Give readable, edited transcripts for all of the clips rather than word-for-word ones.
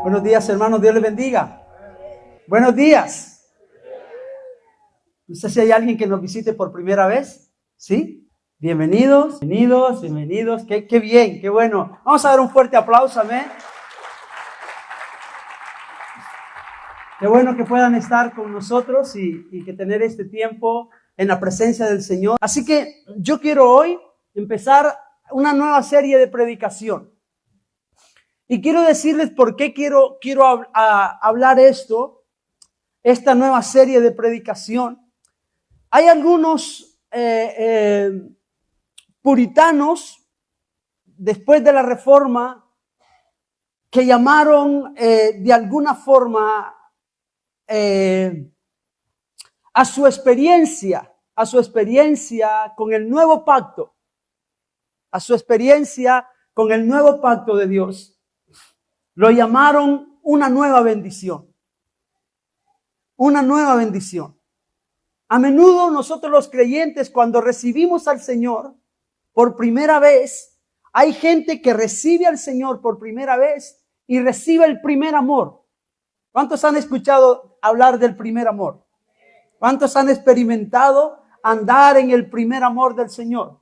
Buenos días, hermanos. Dios les bendiga. Buenos días. No sé si hay alguien que nos visite por primera vez. ¿Sí? Bienvenidos, bienvenidos, bienvenidos. Qué bien, qué bueno. Vamos a dar un fuerte aplauso, amén. Qué bueno que puedan estar con nosotros y que tener este tiempo en la presencia del Señor. Así que yo quiero hoy empezar una nueva serie de predicación. Y quiero decirles por qué quiero hablar esta nueva serie de predicación. Hay algunos puritanos, después de la Reforma, que llamaron de alguna forma a su experiencia con el nuevo pacto, a su experiencia con el nuevo pacto de Dios. Lo llamaron una nueva bendición. Una nueva bendición. A menudo nosotros los creyentes, cuando recibimos al Señor por primera vez, hay gente que recibe al Señor por primera vez y recibe el primer amor. ¿Cuántos han escuchado hablar del primer amor? ¿Cuántos han experimentado andar en el primer amor del Señor?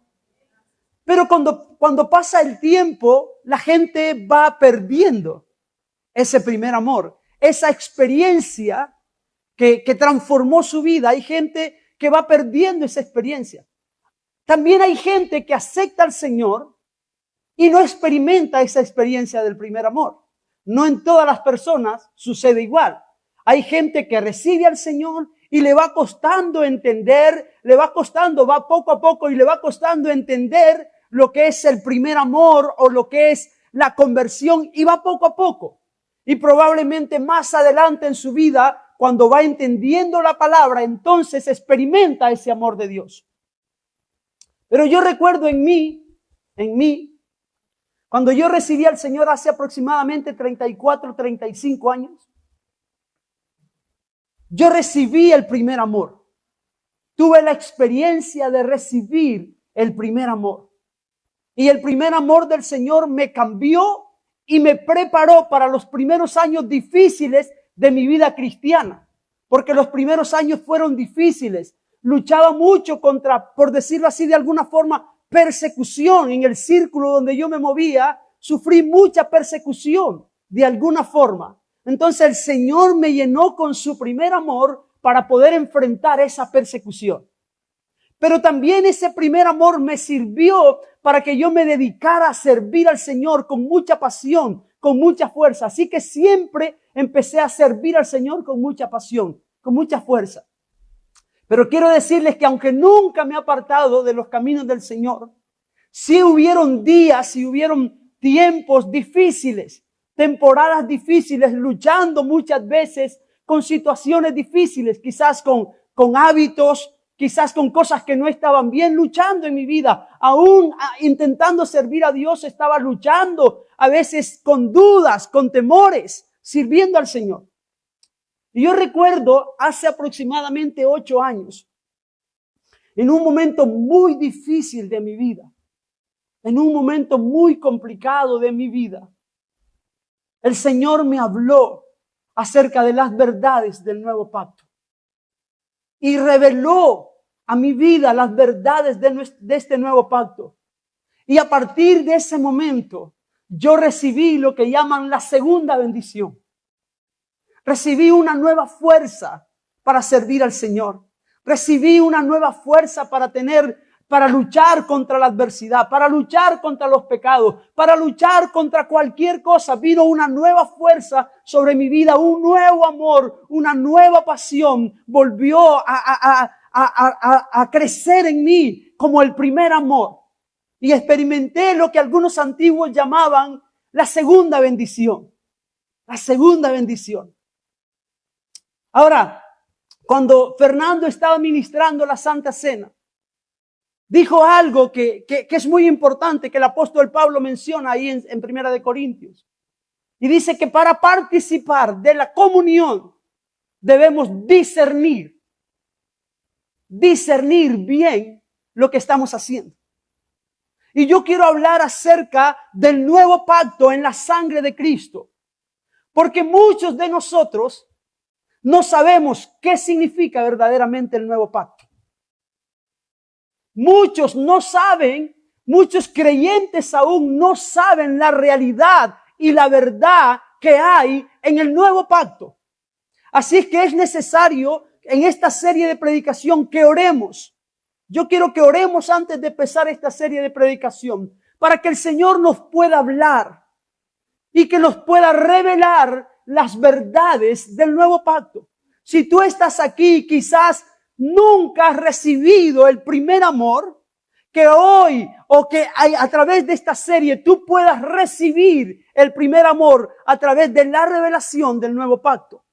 Pero cuando pasa el tiempo, la gente va perdiendo ese primer amor, esa experiencia que transformó su vida. Hay gente que va perdiendo esa experiencia. También hay gente que acepta al Señor y no experimenta esa experiencia del primer amor. No en todas las personas sucede igual. Hay gente que recibe al Señor y le va costando entender, va poco a poco y le va costando entender lo que es el primer amor o lo que es la conversión, y va poco a poco. Y probablemente más adelante en su vida, cuando va entendiendo la palabra, entonces experimenta ese amor de Dios. Pero yo recuerdo en mí, cuando yo recibí al Señor hace aproximadamente 34, 35 años, yo recibí el primer amor. Tuve la experiencia de recibir el primer amor. Y el primer amor del Señor me cambió y me preparó para los primeros años difíciles de mi vida cristiana. Porque los primeros años fueron difíciles. Luchaba mucho contra, por decirlo así de alguna forma, persecución. En el círculo donde yo me movía, sufrí mucha persecución de alguna forma. Entonces el Señor me llenó con su primer amor para poder enfrentar esa persecución. Pero también ese primer amor me sirvió para que yo me dedicara a servir al Señor con mucha pasión, con mucha fuerza. Así que siempre empecé a servir al Señor con mucha pasión, con mucha fuerza. Pero quiero decirles que aunque nunca me he apartado de los caminos del Señor, sí hubieron días y hubieron tiempos difíciles, temporadas difíciles, luchando muchas veces con situaciones difíciles, quizás con hábitos, quizás con cosas que no estaban bien, luchando en mi vida. Aún intentando servir a Dios, estaba luchando, a veces con dudas, con temores, sirviendo al Señor. Y yo recuerdo hace aproximadamente 8 años, en un momento muy difícil de mi vida, en un momento muy complicado de mi vida, el Señor me habló acerca de las verdades del nuevo pacto. Y reveló a mi vida las verdades de este nuevo pacto. Y a partir de ese momento, yo recibí lo que llaman la segunda bendición. Recibí una nueva fuerza para servir al Señor. Recibí una nueva fuerza para luchar contra la adversidad, para luchar contra los pecados, para luchar contra cualquier cosa. Vino una nueva fuerza sobre mi vida, un nuevo amor, una nueva pasión. Volvió a crecer en mí como el primer amor. Y experimenté lo que algunos antiguos llamaban la segunda bendición. La segunda bendición. Ahora, cuando Fernando estaba ministrando la Santa Cena, dijo algo que es muy importante, que el apóstol Pablo menciona ahí en Primera de Corintios. Y dice que para participar de la comunión debemos discernir bien lo que estamos haciendo. Y yo quiero hablar acerca del nuevo pacto en la sangre de Cristo. Porque muchos de nosotros no sabemos qué significa verdaderamente el nuevo pacto. Muchos no saben, muchos creyentes aún no saben la realidad y la verdad que hay en el nuevo pacto. Así es que es necesario en esta serie de predicación que oremos. Yo quiero que oremos antes de empezar esta serie de predicación para que el Señor nos pueda hablar y que nos pueda revelar las verdades del nuevo pacto. Si tú estás aquí, quizás nunca has recibido el primer amor, que hoy o que a través de esta serie tú puedas recibir el primer amor a través de la revelación del nuevo pacto.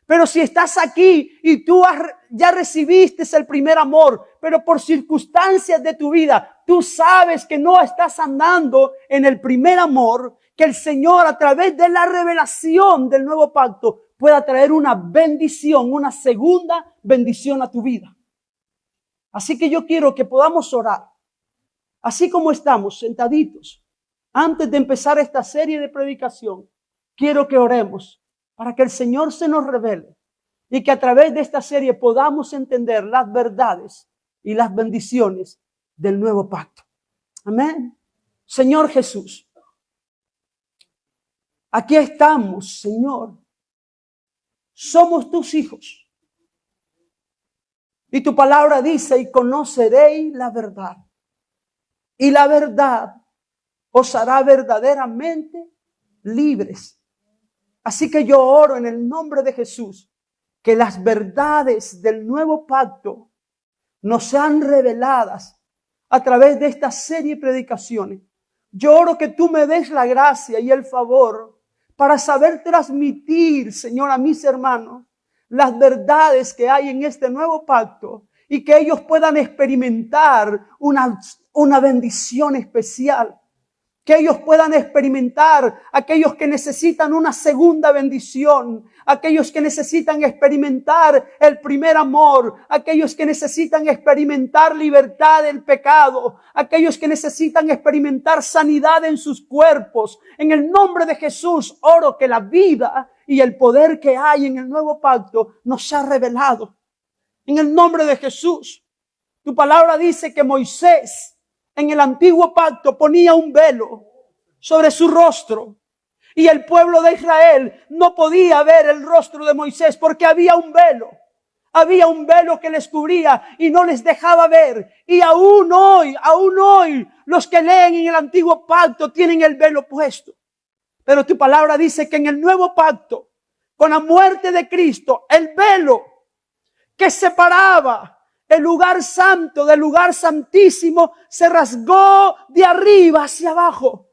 Pero si estás aquí y tú ya recibiste el primer amor, pero por circunstancias de tu vida, tú sabes que no estás andando en el primer amor, que el Señor a través de la revelación del nuevo pacto pueda traer una bendición, una segunda bendición a tu vida. Así que yo quiero que podamos orar, así como estamos sentaditos, antes de empezar esta serie de predicación, quiero que oremos para que el Señor se nos revele y que a través de esta serie podamos entender las verdades y las bendiciones del nuevo pacto. Amén. Señor Jesús, aquí estamos, Señor. Somos tus hijos. Y tu palabra dice, y conoceréis la verdad. Y la verdad os hará verdaderamente libres. Así que yo oro en el nombre de Jesús, que las verdades del nuevo pacto nos sean reveladas a través de esta serie de predicaciones. Yo oro que tú me des la gracia y el favor para saber transmitir, Señor, a mis hermanos, las verdades que hay en este nuevo pacto y que ellos puedan experimentar una bendición especial. Que ellos puedan experimentar, aquellos que necesitan una segunda bendición, aquellos que necesitan experimentar el primer amor, aquellos que necesitan experimentar libertad del pecado, aquellos que necesitan experimentar sanidad en sus cuerpos. En el nombre de Jesús, oro que la vida y el poder que hay en el nuevo pacto nos ha revelado. En el nombre de Jesús, tu palabra dice que Moisés en el antiguo pacto ponía un velo sobre su rostro y el pueblo de Israel no podía ver el rostro de Moisés porque había un velo. Había un velo que les cubría y no les dejaba ver. Y aún hoy, los que leen en el antiguo pacto tienen el velo puesto. Pero tu palabra dice que en el nuevo pacto, con la muerte de Cristo, el velo que separaba el lugar santo del lugar santísimo se rasgó de arriba hacia abajo.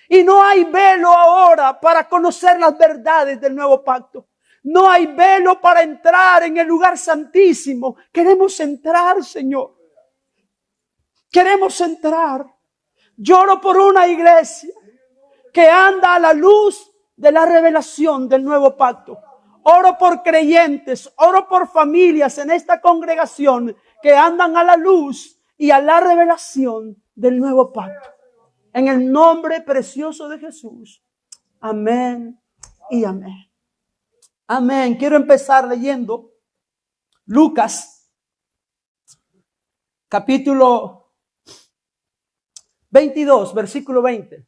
Y no hay velo ahora para conocer las verdades del nuevo pacto. No hay velo para entrar en el lugar santísimo. Queremos entrar, Señor. Queremos entrar. Lloro por una iglesia que anda a la luz de la revelación del nuevo pacto. Oro por creyentes, oro por familias en esta congregación que andan a la luz y a la revelación del nuevo pacto. En el nombre precioso de Jesús. Amén y amén. Amén. Quiero empezar leyendo Lucas, capítulo 22, versículo 20.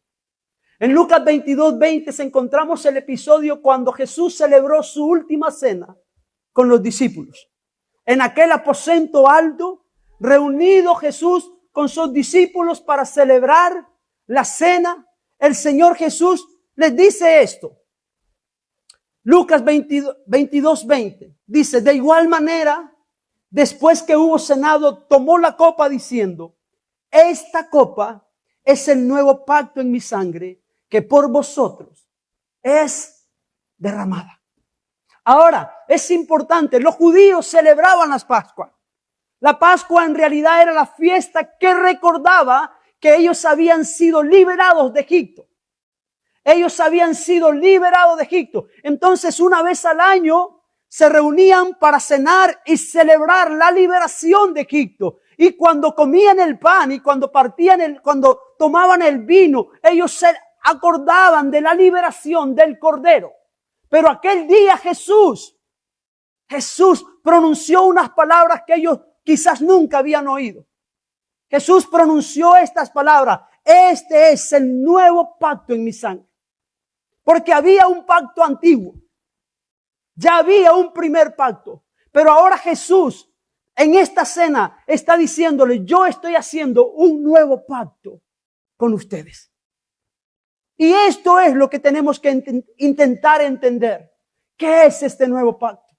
En Lucas 22, 20 encontramos el episodio cuando Jesús celebró su última cena con los discípulos. En aquel aposento alto, reunido Jesús con sus discípulos para celebrar la cena, el Señor Jesús les dice esto. Lucas 22, 20 dice, de igual manera, después que hubo cenado, tomó la copa diciendo, esta copa es el nuevo pacto en mi sangre, que por vosotros es derramada. Ahora, es importante, los judíos celebraban las Pascuas. La Pascua en realidad era la fiesta que recordaba que ellos habían sido liberados de Egipto. Ellos habían sido liberados de Egipto. Entonces, una vez al año se reunían para cenar y celebrar la liberación de Egipto. Y cuando comían el pan y cuando tomaban el vino, ellos se acordaban de la liberación del Cordero. Pero aquel día Jesús pronunció unas palabras que ellos quizás nunca habían oído. Jesús pronunció estas palabras: este es el nuevo pacto en mi sangre. Porque había un pacto antiguo. Ya había un primer pacto. Pero ahora Jesús en esta cena está diciéndole: yo estoy haciendo un nuevo pacto con ustedes. Y esto es lo que tenemos que intentar entender. ¿Qué es este nuevo pacto?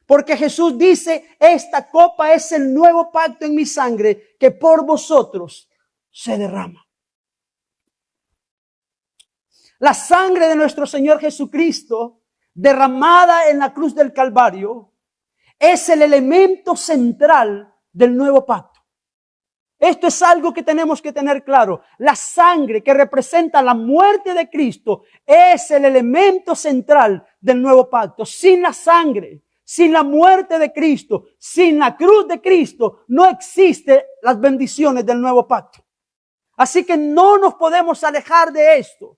Porque Jesús dice: esta copa es el nuevo pacto en mi sangre que por vosotros se derrama. La sangre de nuestro Señor Jesucristo derramada en la cruz del Calvario es el elemento central del nuevo pacto. Esto es algo que tenemos que tener claro. La sangre que representa la muerte de Cristo es el elemento central del nuevo pacto. Sin la sangre, sin la muerte de Cristo, sin la cruz de Cristo, no existen las bendiciones del nuevo pacto. Así que no nos podemos alejar de esto,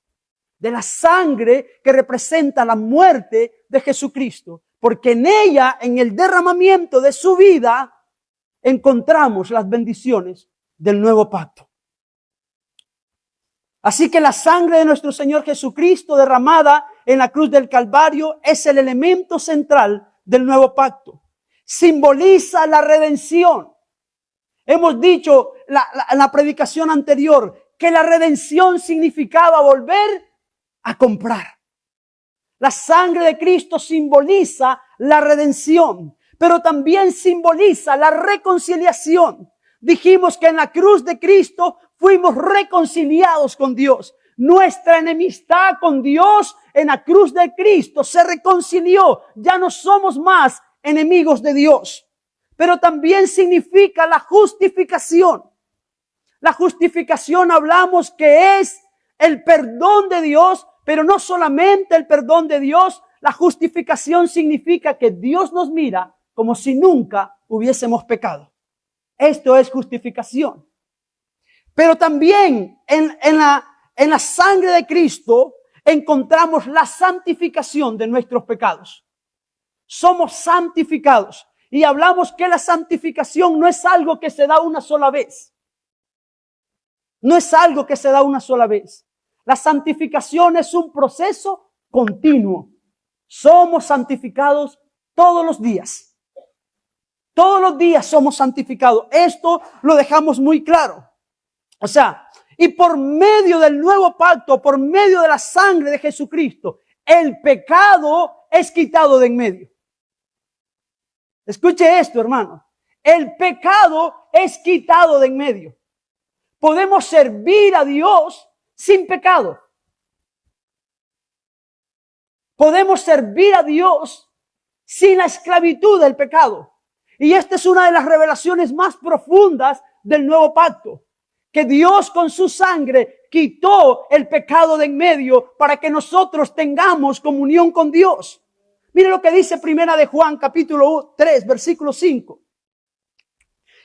de la sangre que representa la muerte de Jesucristo, porque en ella, en el derramamiento de su vida, encontramos las bendiciones del nuevo pacto. Así que la sangre de nuestro Señor Jesucristo derramada en la cruz del Calvario es el elemento central del nuevo pacto. Simboliza la redención. Hemos dicho en la predicación anterior que la redención significaba volver a comprar. La sangre de Cristo simboliza la redención, pero también simboliza la reconciliación. Dijimos que en la cruz de Cristo fuimos reconciliados con Dios. Nuestra enemistad con Dios en la cruz de Cristo se reconcilió. Ya no somos más enemigos de Dios. Pero también significa la justificación. La justificación hablamos que es el perdón de Dios, pero no solamente el perdón de Dios. La justificación significa que Dios nos mira como si nunca hubiésemos pecado. Esto es justificación. Pero también en la sangre de Cristo encontramos la santificación de nuestros pecados. Somos santificados. Y hablamos que la santificación no es algo que se da una sola vez. No es algo que se da una sola vez. La santificación es un proceso continuo. Somos santificados todos los días. Todos los días somos santificados. Esto lo dejamos muy claro. O sea, y por medio del nuevo pacto, por medio de la sangre de Jesucristo, el pecado es quitado de en medio. Escuche esto, hermano. El pecado es quitado de en medio. Podemos servir a Dios sin pecado. Podemos servir a Dios sin la esclavitud del pecado. Y esta es una de las revelaciones más profundas del nuevo pacto. Que Dios con su sangre quitó el pecado de en medio para que nosotros tengamos comunión con Dios. Mire lo que dice Primera de Juan, capítulo 3, versículo 5.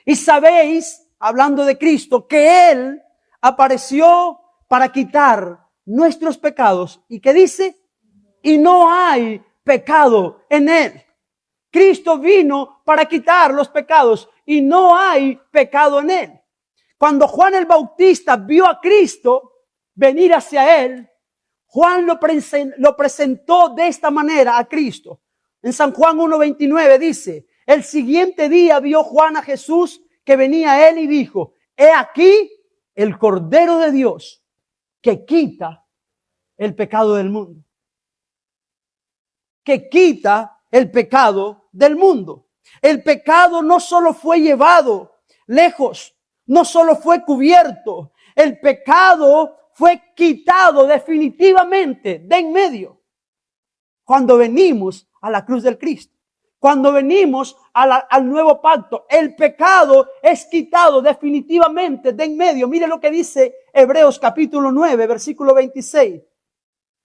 Y sabéis, hablando de Cristo, que Él apareció para quitar nuestros pecados. ¿Y qué dice? Y no hay pecado en Él. Cristo vino para quitar los pecados y no hay pecado en Él. Cuando Juan el Bautista vio a Cristo venir hacia él, Juan lo presentó de esta manera a Cristo. En San Juan 1:29 dice: el siguiente día vio Juan a Jesús que venía a él y dijo: he aquí el Cordero de Dios que quita el pecado del mundo. Que quita el pecado del mundo. El pecado no solo fue llevado lejos, no solo fue cubierto, el pecado fue quitado definitivamente de en medio. Cuando venimos a la cruz del Cristo, cuando venimos al nuevo pacto, el pecado es quitado definitivamente de en medio. Mire lo que dice Hebreos capítulo 9, versículo 26.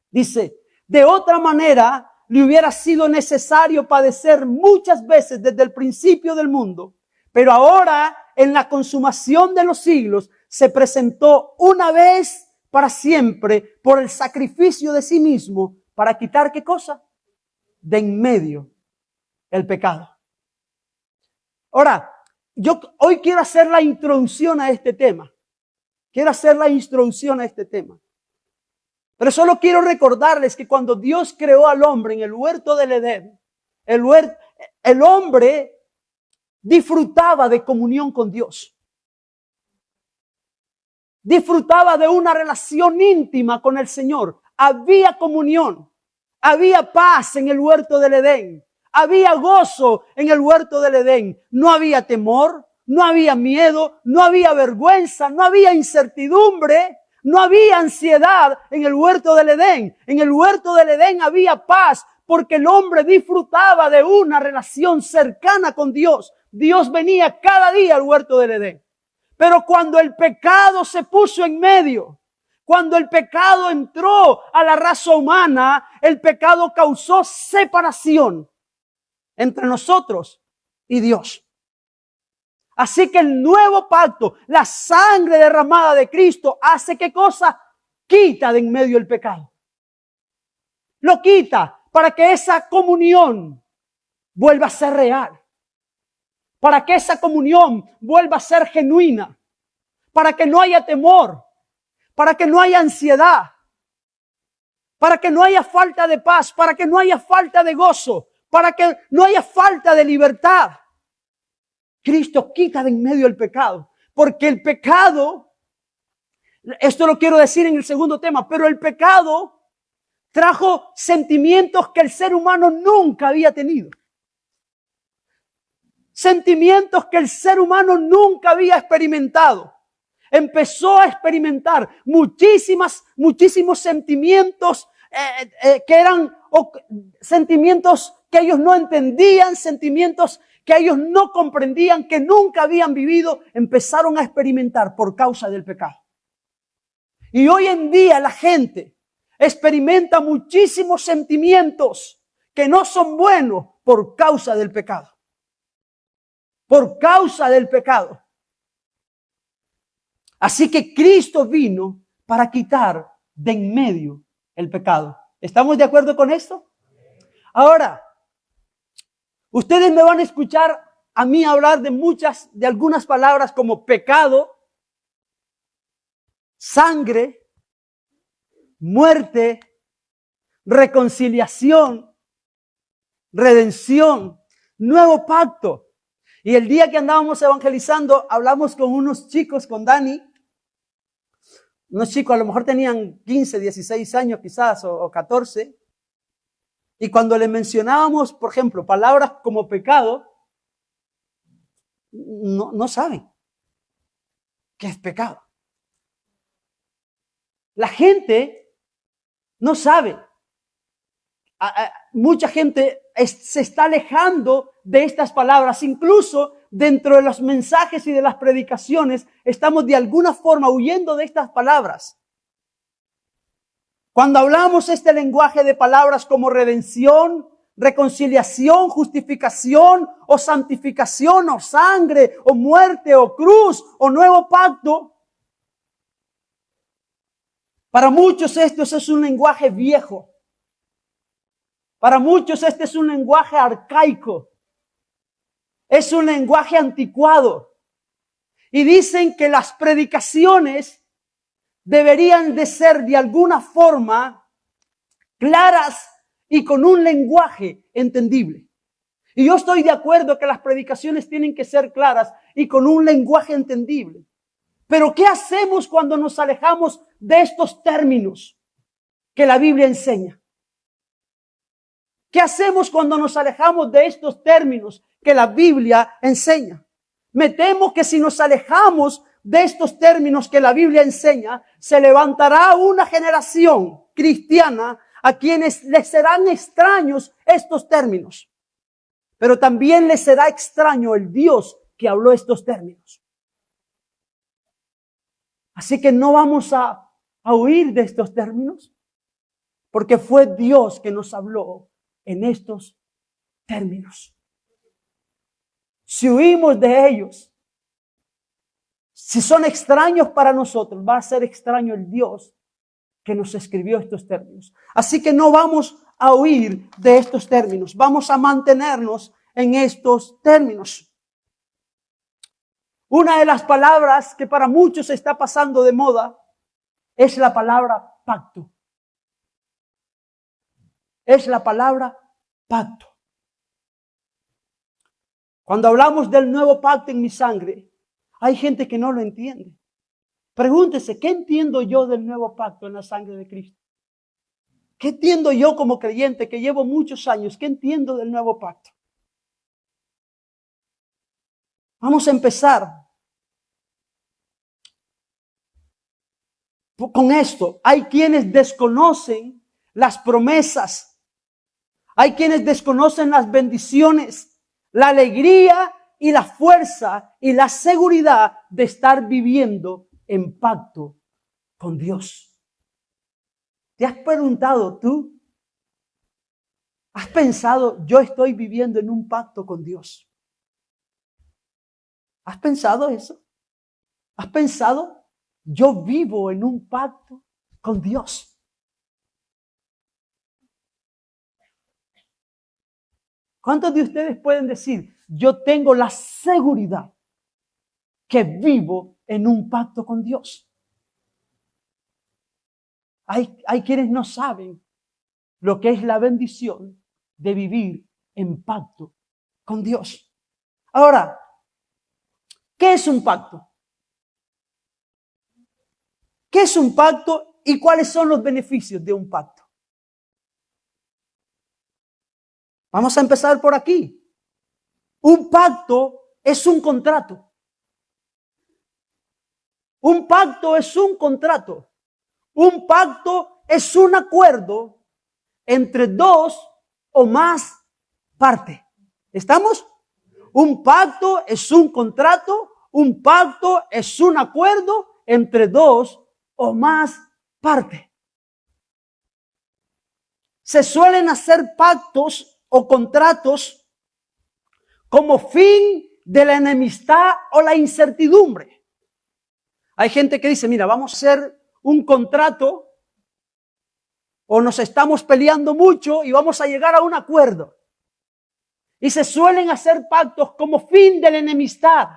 Dice: de otra manera le hubiera sido necesario padecer muchas veces desde el principio del mundo, pero ahora en la consumación de los siglos se presentó una vez para siempre por el sacrificio de sí mismo ¿Para quitar qué cosa? De en medio el pecado. Ahora, yo hoy quiero hacer la introducción a este tema. Quiero hacer la introducción a este tema. Pero solo quiero recordarles que cuando Dios creó al hombre en el huerto del Edén, el hombre disfrutaba de comunión con Dios. Disfrutaba de una relación íntima con el Señor. Había comunión. Había paz en el huerto del Edén. Había gozo en el huerto del Edén. No había temor, no había miedo, no había vergüenza, no había incertidumbre, no había ansiedad en el huerto del Edén. En el huerto del Edén había paz porque el hombre disfrutaba de una relación cercana con Dios. Dios venía cada día al huerto del Edén. Pero cuando el pecado se puso en medio, cuando el pecado entró a la raza humana, el pecado causó separación entre nosotros y Dios. Así que el nuevo pacto, la sangre derramada de Cristo, hace ¿qué cosa? Quita de en medio el pecado. Lo quita para que esa comunión vuelva a ser real. Para que esa comunión vuelva a ser genuina. Para que no haya temor. Para que no haya ansiedad. Para que no haya falta de paz. Para que no haya falta de gozo. Para que no haya falta de libertad. Cristo quita de en medio el pecado. Porque el pecado, esto lo quiero decir en el segundo tema, pero el pecado trajo sentimientos que el ser humano nunca había tenido. Sentimientos que el ser humano nunca había experimentado. Empezó a experimentar muchísimos sentimientos que eran sentimientos que ellos no entendían, sentimientos que ellos no comprendían, que nunca habían vivido, empezaron a experimentar por causa del pecado. Y hoy en día la gente experimenta muchísimos sentimientos que no son buenos por causa del pecado. Por causa del pecado. Así que Cristo vino para quitar de en medio el pecado. ¿Estamos de acuerdo con esto? Ahora, ustedes me van a escuchar a mí hablar de algunas palabras como pecado, sangre, muerte, reconciliación, redención, nuevo pacto. Y el día que andábamos evangelizando, hablamos con unos chicos, con Dani. Unos chicos a lo mejor tenían 15, 16 años quizás, o 14. Y cuando le mencionábamos, por ejemplo, palabras como pecado, no saben qué es pecado. La gente no sabe. Mucha gente se está alejando de estas palabras. Incluso dentro de los mensajes y de las predicaciones estamos de alguna forma huyendo de estas palabras. Cuando hablamos este lenguaje de palabras como redención, reconciliación, justificación o santificación o sangre o muerte o cruz o nuevo pacto, para muchos esto es un lenguaje viejo. Para muchos este es un lenguaje arcaico. Es un lenguaje anticuado. Y dicen que las predicaciones deberían de ser de alguna forma claras y con un lenguaje entendible. Y yo estoy de acuerdo que las predicaciones tienen que ser claras y con un lenguaje entendible. Pero ¿qué hacemos cuando nos alejamos de estos términos que la Biblia enseña? ¿Qué hacemos cuando nos alejamos de estos términos que la Biblia enseña? Me temo que si nos alejamos de estos términos que la Biblia enseña, se levantará una generación cristiana a quienes les serán extraños estos términos. Pero también les será extraño el Dios que habló estos términos. Así que no vamos a huir de estos términos, porque fue Dios que nos habló en estos términos. Si huimos de ellos, si son extraños para nosotros, va a ser extraño el Dios que nos escribió estos términos. Así que no vamos a huir de estos términos, vamos a mantenernos en estos términos. Una de las palabras que para muchos está pasando de moda es la palabra pacto. Es la palabra pacto. Cuando hablamos del nuevo pacto en mi sangre, hay gente que no lo entiende. Pregúntese, ¿qué entiendo yo del nuevo pacto en la sangre de Cristo? ¿Qué entiendo yo como creyente que llevo muchos años? ¿Qué entiendo del nuevo pacto? Vamos a empezar con esto. Hay quienes desconocen las promesas. Hay quienes desconocen las bendiciones, la alegría y la fuerza y la seguridad de estar viviendo en pacto con Dios. ¿Te has preguntado tú? ¿Has pensado, yo estoy viviendo en un pacto con Dios? ¿Has pensado eso? ¿Has pensado, yo vivo en un pacto con Dios? ¿Cuántos de ustedes pueden decir, yo tengo la seguridad que vivo en un pacto con Dios? Hay quienes no saben lo que es la bendición de vivir en pacto con Dios. Ahora, ¿qué es un pacto? ¿Qué es un pacto y cuáles son los beneficios de un pacto? Vamos a empezar por aquí. Un pacto es un contrato. Un pacto es un contrato. Un pacto es un acuerdo entre dos o más partes. ¿Estamos? Un pacto es un contrato. Un pacto es un acuerdo entre dos o más partes. Se suelen hacer pactos o contratos como fin de la enemistad o la incertidumbre. Hay gente que dice, mira, vamos a hacer un contrato o nos estamos peleando mucho y vamos a llegar a un acuerdo. Y se suelen hacer pactos como fin de la enemistad.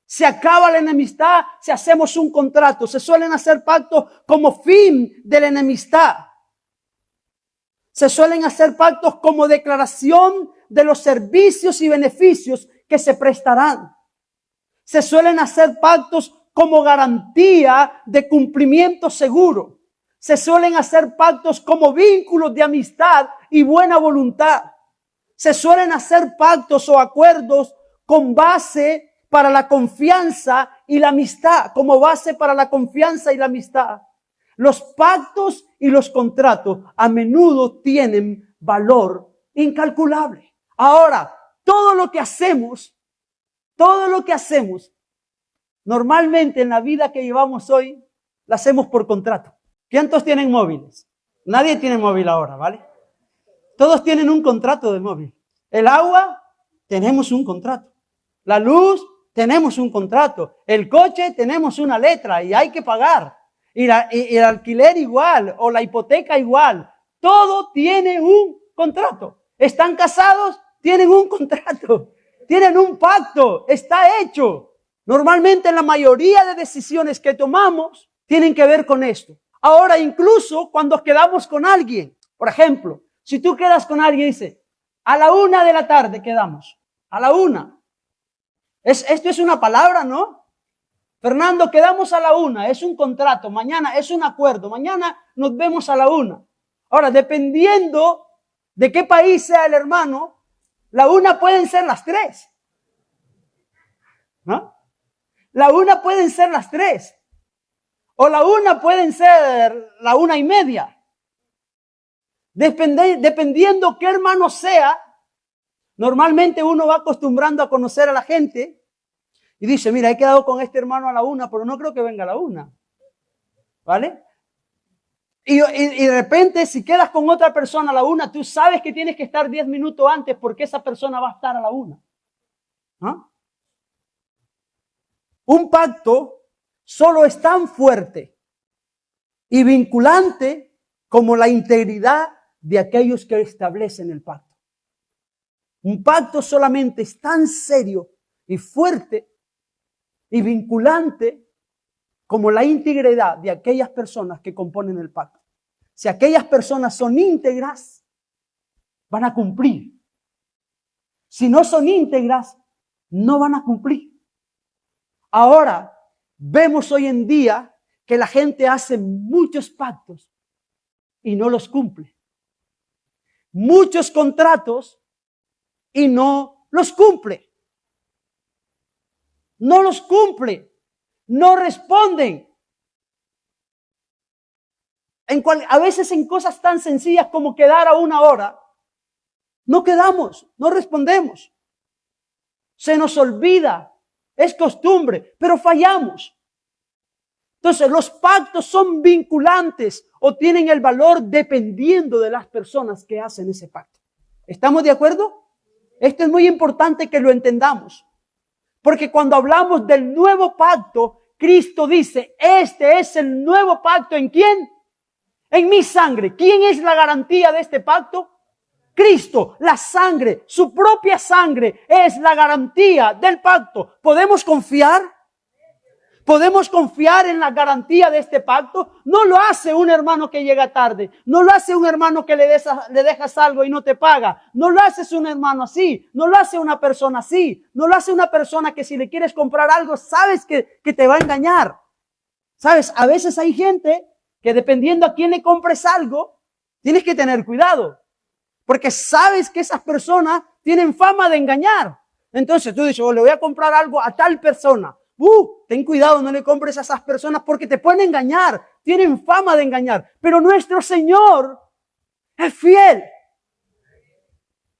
Se acaba la enemistad si hacemos un contrato. Se suelen hacer pactos como fin de la enemistad. Se suelen hacer pactos como declaración de los servicios y beneficios que se prestarán. Se suelen hacer pactos como garantía de cumplimiento seguro. Se suelen hacer pactos como vínculos de amistad y buena voluntad. Se suelen hacer pactos o acuerdos con base para la confianza y la amistad, como base para la confianza y la amistad. Los pactos y los contratos a menudo tienen valor incalculable. Ahora, todo lo que hacemos, normalmente en la vida que llevamos hoy, lo hacemos por contrato. ¿Cuántos tienen móviles? Nadie tiene móvil ahora, ¿vale? Todos tienen un contrato de móvil. El agua, tenemos un contrato. La luz, tenemos un contrato. El coche, tenemos una letra y hay que pagar. Y el alquiler igual, o la hipoteca igual. Todo tiene un contrato. ¿Están casados? Tienen un contrato. Tienen un pacto. Está hecho. Normalmente la mayoría de decisiones que tomamos tienen que ver con esto. Ahora, incluso cuando quedamos con alguien, por ejemplo, si tú quedas con alguien y dice, a la 1 de la tarde quedamos, a la 1. Esto es una palabra, ¿no? Fernando, quedamos a la 1, es un contrato, mañana es un acuerdo, mañana nos vemos a la 1. Ahora, dependiendo de qué país sea el hermano, la 1 pueden ser las 3. ¿No? La 1 pueden ser las 3. O la 1 pueden ser la 1:30. Dependiendo qué hermano sea, normalmente uno va acostumbrando a conocer a la gente y dice, mira, he quedado con este hermano a la 1, pero no creo que venga a la 1. ¿Vale? Y de repente, si quedas con otra persona a la 1, tú sabes que tienes que estar 10 minutos antes porque esa persona va a estar a la 1. ¿No? Un pacto solo es tan fuerte y vinculante como la integridad de aquellos que establecen el pacto. Un pacto solamente es tan serio y fuerte y vinculante como la integridad de aquellas personas que componen el pacto. Si aquellas personas son íntegras, van a cumplir. Si no son íntegras, no van a cumplir. Ahora, vemos hoy en día que la gente hace muchos pactos y no los cumple. Muchos contratos y no los cumple. No los cumple. No responden. A veces en cosas tan sencillas como quedar a una hora, no quedamos, no respondemos. Se nos olvida, es costumbre, pero fallamos. Entonces, los pactos son vinculantes o tienen el valor dependiendo de las personas que hacen ese pacto. ¿Estamos de acuerdo? Esto es muy importante que lo entendamos. Porque cuando hablamos del nuevo pacto, Cristo dice, este es el nuevo pacto. ¿En quién? En mi sangre. ¿Quién es la garantía de este pacto? Cristo, la sangre, su propia sangre es la garantía del pacto. ¿Podemos confiar? ¿Podemos confiar en la garantía de este pacto? No lo hace un hermano que llega tarde. No lo hace un hermano que le dejas algo y no te paga. No lo hace un hermano así. No lo hace una persona así. No lo hace una persona que si le quieres comprar algo, sabes que te va a engañar. ¿Sabes? A veces hay gente que dependiendo a quién le compres algo, tienes que tener cuidado. Porque sabes que esas personas tienen fama de engañar. Entonces tú dices, le voy a comprar algo a tal persona. Ten cuidado, no le compres a esas personas porque te pueden engañar. Tienen fama de engañar. Pero nuestro Señor es fiel.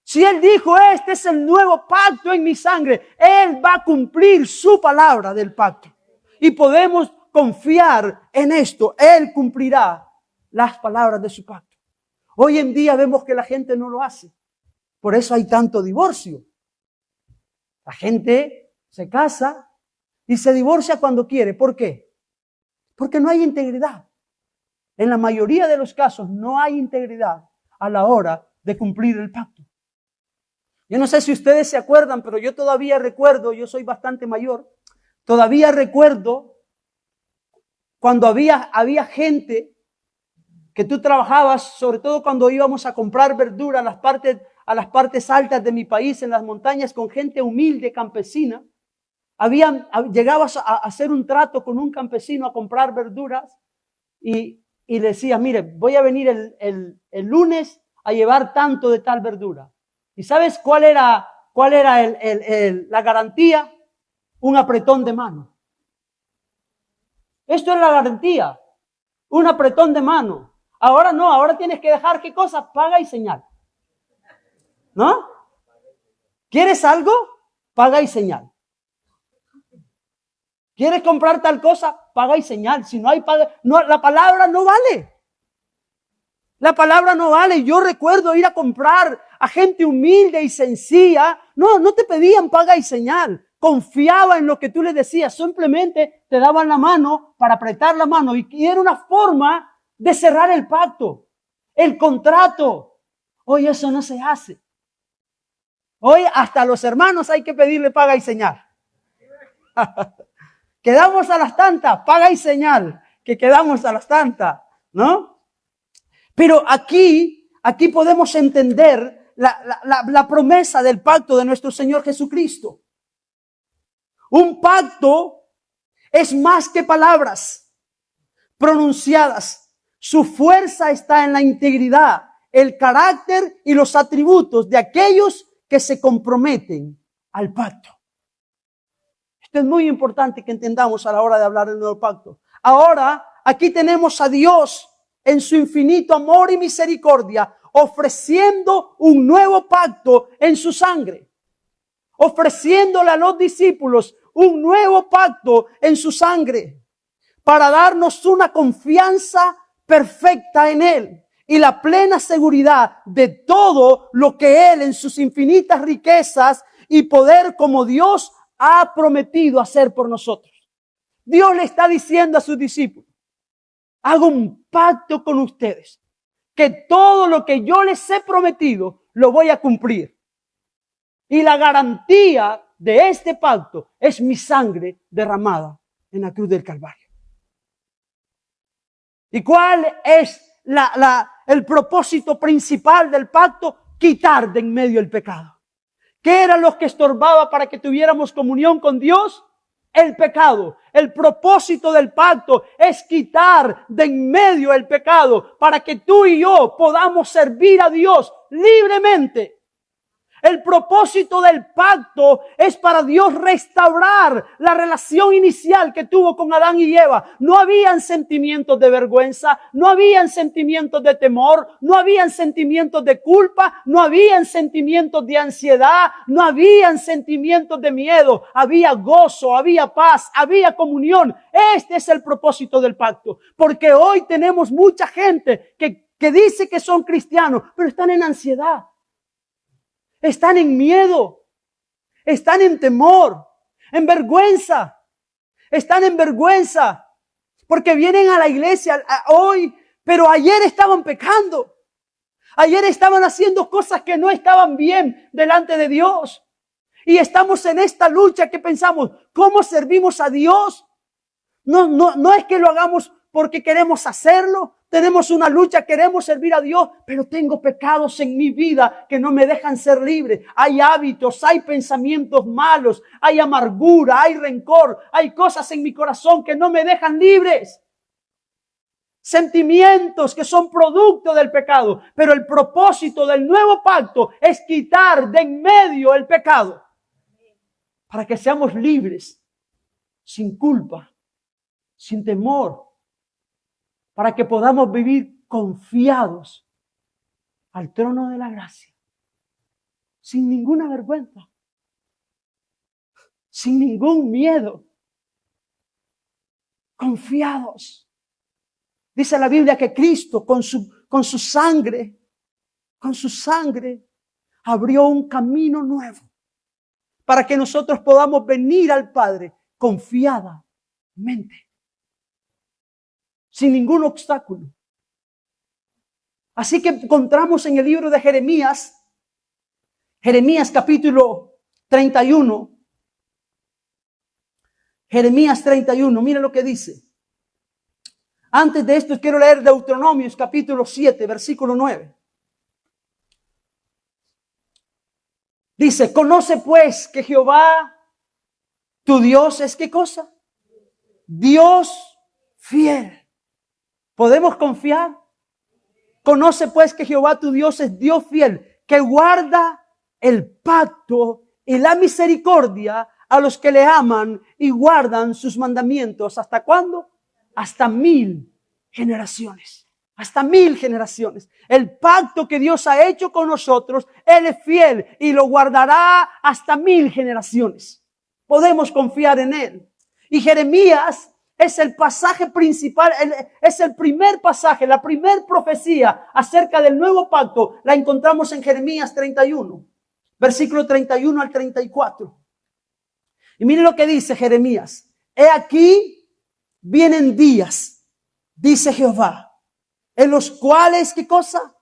Si Él dijo, este es el nuevo pacto en mi sangre, Él va a cumplir su palabra del pacto. Y podemos confiar en esto. Él cumplirá las palabras de su pacto. Hoy en día vemos que la gente no lo hace. Por eso hay tanto divorcio. La gente se casa y se divorcia cuando quiere. ¿Por qué? Porque no hay integridad. En la mayoría de los casos no hay integridad a la hora de cumplir el pacto. Yo no sé si ustedes se acuerdan, pero yo todavía recuerdo, yo soy bastante mayor, todavía recuerdo cuando había gente que tú trabajabas, sobre todo cuando íbamos a comprar verdura a las partes altas de mi país, en las montañas, con gente humilde, campesina. Llegabas a hacer un trato con un campesino a comprar verduras y le decías, mire, voy a venir el lunes a llevar tanto de tal verdura. ¿Y sabes cuál era la garantía? Un apretón de mano. Esto es la garantía, un apretón de mano. Ahora no, ahora tienes que dejar qué cosa, paga y señal. ¿No? ¿Quieres algo? Paga y señal. ¿Quieres comprar tal cosa? Paga y señal. Si no hay paga, no, la palabra no vale. La palabra no vale. Yo recuerdo ir a comprar a gente humilde y sencilla. No te pedían paga y señal. Confiaba en lo que tú les decías. Simplemente te daban la mano para apretar la mano. Y era una forma de cerrar el pacto, el contrato. Hoy eso no se hace. Hoy hasta a los hermanos hay que pedirle paga y señal. Quedamos a las tantas, paga y señal, que quedamos a las tantas, ¿no? Pero aquí podemos entender la promesa del pacto de nuestro Señor Jesucristo. Un pacto es más que palabras pronunciadas. Su fuerza está en la integridad, el carácter y los atributos de aquellos que se comprometen al pacto. Esto es muy importante que entendamos a la hora de hablar del nuevo pacto. Ahora, aquí tenemos a Dios en su infinito amor y misericordia, ofreciendo un nuevo pacto en su sangre. Ofreciéndole a los discípulos un nuevo pacto en su sangre, para darnos una confianza perfecta en Él y la plena seguridad de todo lo que Él en sus infinitas riquezas y poder como Dios ha prometido hacer por nosotros. Dios le está diciendo a sus discípulos, hago un pacto con ustedes, que todo lo que yo les he prometido lo voy a cumplir. Y la garantía de este pacto es mi sangre derramada en la cruz del Calvario. ¿Y cuál es el propósito principal del pacto? Quitar de en medio el pecado. ¿Qué era lo que estorbaba para que tuviéramos comunión con Dios? El pecado. El propósito del pacto es quitar de en medio el pecado para que tú y yo podamos servir a Dios libremente. El propósito del pacto es para Dios restaurar la relación inicial que tuvo con Adán y Eva. No habían sentimientos de vergüenza, no habían sentimientos de temor, no habían sentimientos de culpa, no habían sentimientos de ansiedad, no habían sentimientos de miedo. Había gozo, había paz, había comunión. Este es el propósito del pacto. Porque hoy tenemos mucha gente que dice que son cristianos, pero están en ansiedad. Están en miedo, están en temor, en vergüenza, están en vergüenza porque vienen a la iglesia hoy, pero ayer estaban pecando, ayer estaban haciendo cosas que no estaban bien delante de Dios y estamos en esta lucha que pensamos, ¿cómo servimos a Dios? No es que lo hagamos porque queremos hacerlo. Tenemos una lucha, queremos servir a Dios, pero tengo pecados en mi vida que no me dejan ser libre. Hay hábitos, hay pensamientos malos, hay amargura, hay rencor, hay cosas en mi corazón que no me dejan libres. Sentimientos que son producto del pecado, pero el propósito del nuevo pacto es quitar de en medio el pecado para que seamos libres, sin culpa, sin temor, para que podamos vivir confiados al trono de la gracia, sin ninguna vergüenza, sin ningún miedo, confiados. Dice la Biblia que Cristo con su sangre, abrió un camino nuevo para que nosotros podamos venir al Padre confiadamente, sin ningún obstáculo. Así que encontramos en el libro de Jeremías capítulo 31. Jeremías 31, mira lo que dice. Antes de esto quiero leer Deuteronomios capítulo 7, versículo 9. Dice, conoce pues que Jehová, tu Dios, es ¿qué cosa? Dios fiel. ¿Podemos confiar? Conoce pues que Jehová tu Dios es Dios fiel, que guarda el pacto y la misericordia a los que le aman y guardan sus mandamientos. ¿Hasta cuándo? Hasta 1000 generaciones. Hasta 1000 generaciones. El pacto que Dios ha hecho con nosotros, Él es fiel y lo guardará hasta 1000 generaciones. Podemos confiar en Él. Y Jeremías es el pasaje principal, es el primer pasaje, la primer profecía acerca del nuevo pacto. La encontramos en Jeremías 31, versículo 31 al 34. Y miren lo que dice Jeremías. He aquí vienen días, dice Jehová, en los cuales, ¿qué cosa?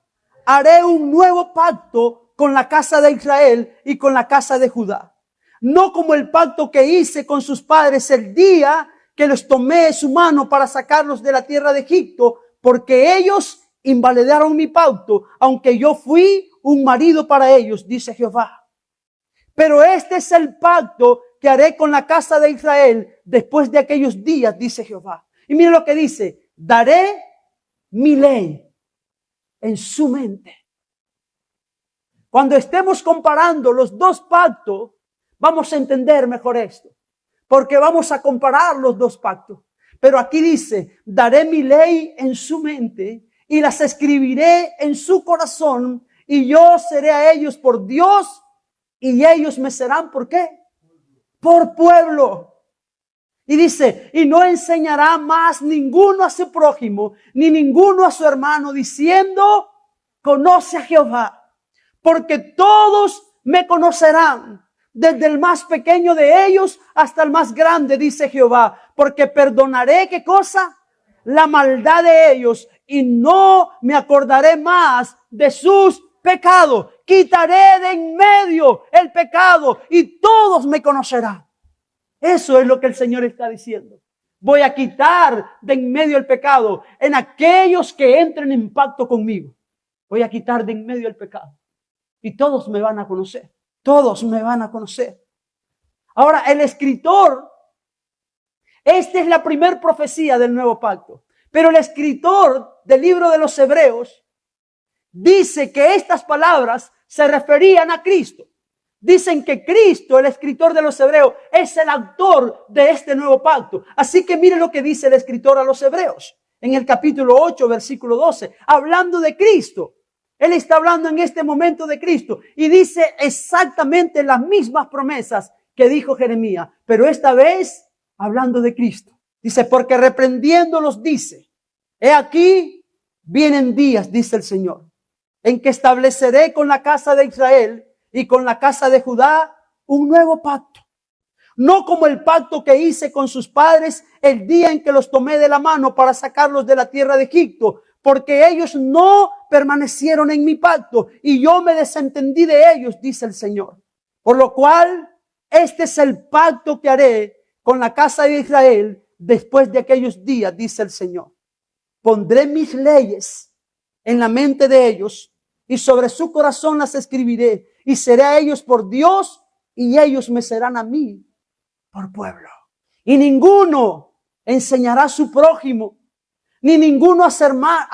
Haré un nuevo pacto con la casa de Israel y con la casa de Judá. No como el pacto que hice con sus padres el día que los tomé de su mano para sacarlos de la tierra de Egipto, porque ellos invalidaron mi pacto, aunque yo fui un marido para ellos, dice Jehová. Pero este es el pacto que haré con la casa de Israel después de aquellos días, dice Jehová. Y mire lo que dice, daré mi ley en su mente. Cuando estemos comparando los dos pactos, vamos a entender mejor esto. Porque vamos a comparar los dos pactos. Pero aquí dice, daré mi ley en su mente y las escribiré en su corazón y yo seré a ellos por Dios y ellos me serán, ¿por qué? Por pueblo. Y dice, y no enseñará más ninguno a su prójimo, ni ninguno a su hermano, diciendo, conoce a Jehová, porque todos me conocerán. Desde el más pequeño de ellos hasta el más grande, dice Jehová, porque perdonaré, ¿qué cosa? la maldad de ellos y no me acordaré más de sus pecados. Quitaré de en medio el pecado y todos me conocerán. Eso es lo que el Señor está diciendo. Voy a quitar de en medio el pecado en aquellos que entren en pacto conmigo. Voy a quitar de en medio el pecado y todos me van a conocer. Todos me van a conocer. Ahora, el escritor, esta es la primera profecía del nuevo pacto. Pero el escritor del libro de los Hebreos dice que estas palabras se referían a Cristo. Dicen que Cristo, el escritor de los Hebreos, es el autor de este nuevo pacto. Así que mire lo que dice el escritor a los Hebreos. En el capítulo 8, versículo 12, hablando de Cristo. Él está hablando en este momento de Cristo y dice exactamente las mismas promesas que dijo Jeremías, pero esta vez hablando de Cristo. Dice, porque reprendiéndolos dice, he aquí vienen días, dice el Señor, en que estableceré con la casa de Israel y con la casa de Judá un nuevo pacto. No como el pacto que hice con sus padres el día en que los tomé de la mano para sacarlos de la tierra de Egipto, porque ellos no permanecieron en mi pacto y yo me desentendí de ellos, dice el Señor. Por lo cual, este es el pacto que haré con la casa de Israel después de aquellos días, dice el Señor. Pondré mis leyes en la mente de ellos y sobre su corazón las escribiré y seré a ellos por Dios y ellos me serán a mí por pueblo. Y ninguno enseñará a su prójimo, ni ninguno a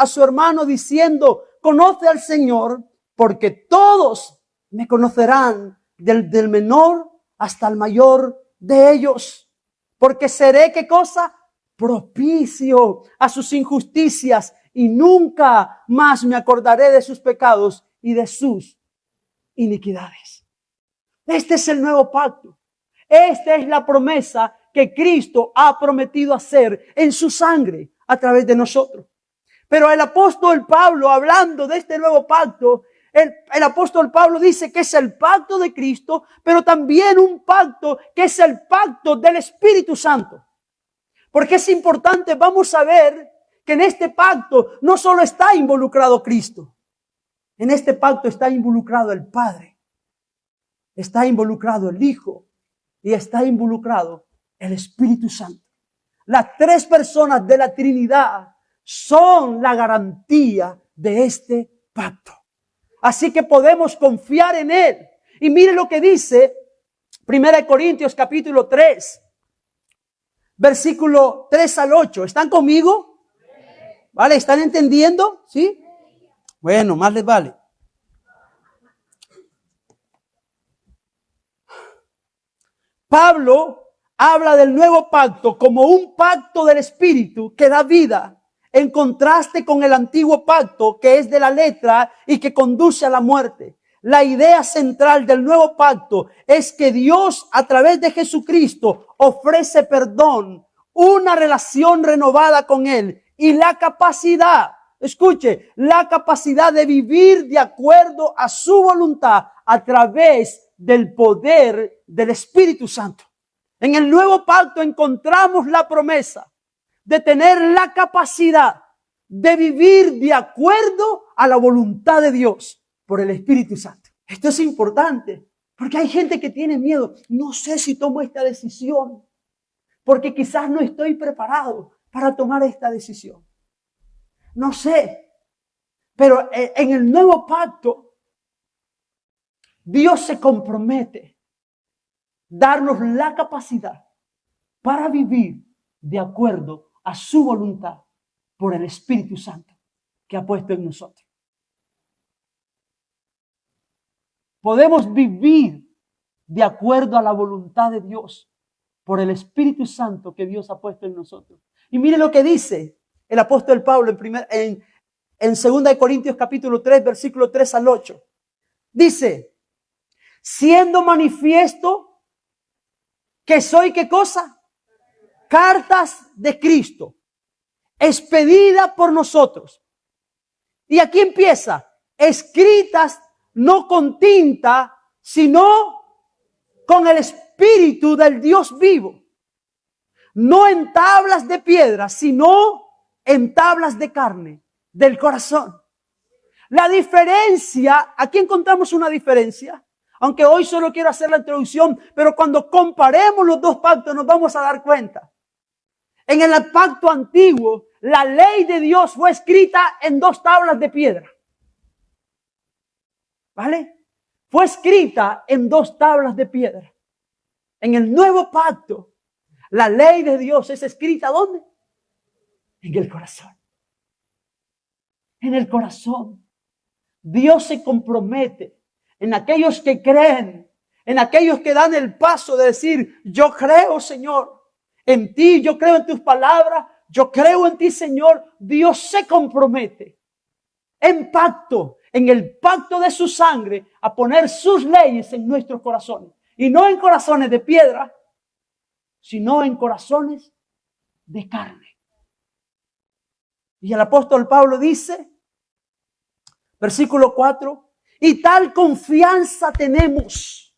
su hermano diciendo, conoce al Señor, porque todos me conocerán del menor hasta el mayor de ellos. Porque seré, ¿qué cosa? Propicio a sus injusticias y nunca más me acordaré de sus pecados y de sus iniquidades. Este es el nuevo pacto. Esta es la promesa que Cristo ha prometido hacer en su sangre a través de nosotros. Pero el apóstol Pablo, hablando de este nuevo pacto, el apóstol Pablo dice que es el pacto de Cristo, pero también un pacto que es el pacto del Espíritu Santo. Porque es importante, vamos a ver que en este pacto no solo está involucrado Cristo. En este pacto está involucrado el Padre, está involucrado el Hijo y está involucrado el Espíritu Santo. Las tres personas de la Trinidad son la garantía de este pacto. Así que podemos confiar en Él. Y mire lo que dice 1 Corintios capítulo 3, versículo 3 al 8. ¿Están conmigo? ¿Vale? ¿Están entendiendo? ¿Sí? Bueno, más les vale. Pablo habla del nuevo pacto como un pacto del Espíritu que da vida, en contraste con el antiguo pacto que es de la letra y que conduce a la muerte. La idea central del nuevo pacto es que Dios, a través de Jesucristo, ofrece perdón, una relación renovada con Él y la capacidad, escuche, la capacidad de vivir de acuerdo a su voluntad a través del poder del Espíritu Santo. En el nuevo pacto encontramos la promesa de tener la capacidad de vivir de acuerdo a la voluntad de Dios por el Espíritu Santo. Esto es importante porque hay gente que tiene miedo. No sé si tomo esta decisión porque quizás no estoy preparado para tomar esta decisión. No sé, pero en el nuevo pacto Dios se compromete a darnos la capacidad para vivir de acuerdo a su voluntad por el Espíritu Santo que ha puesto en nosotros. Podemos vivir de acuerdo a la voluntad de Dios por el Espíritu Santo que Dios ha puesto en nosotros. Y mire lo que dice el apóstol Pablo en 2 Corintios capítulo 3, versículo 3 al 8. Dice, siendo manifiesto que soy, ¿qué cosa? Cartas de Cristo, expedida por nosotros. Y aquí empieza, escritas no con tinta, sino con el Espíritu del Dios vivo. No en tablas de piedra, sino en tablas de carne del corazón. La diferencia, aquí encontramos una diferencia, aunque hoy solo quiero hacer la introducción, pero cuando comparemos los dos pactos nos vamos a dar cuenta. En el pacto antiguo, la ley de Dios fue escrita en 2 tablas de piedra. ¿Vale? Fue escrita en 2 tablas de piedra. En el nuevo pacto, la ley de Dios es escrita ¿dónde? En el corazón. En el corazón. Dios se compromete en aquellos que creen, en aquellos que dan el paso de decir, yo creo, Señor, en ti, yo creo en tus palabras, yo creo en ti, Señor. Dios se compromete en pacto, en el pacto de su sangre, a poner sus leyes en nuestros corazones. Y no en corazones de piedra, sino en corazones de carne. Y el apóstol Pablo dice, versículo 4, y tal confianza tenemos.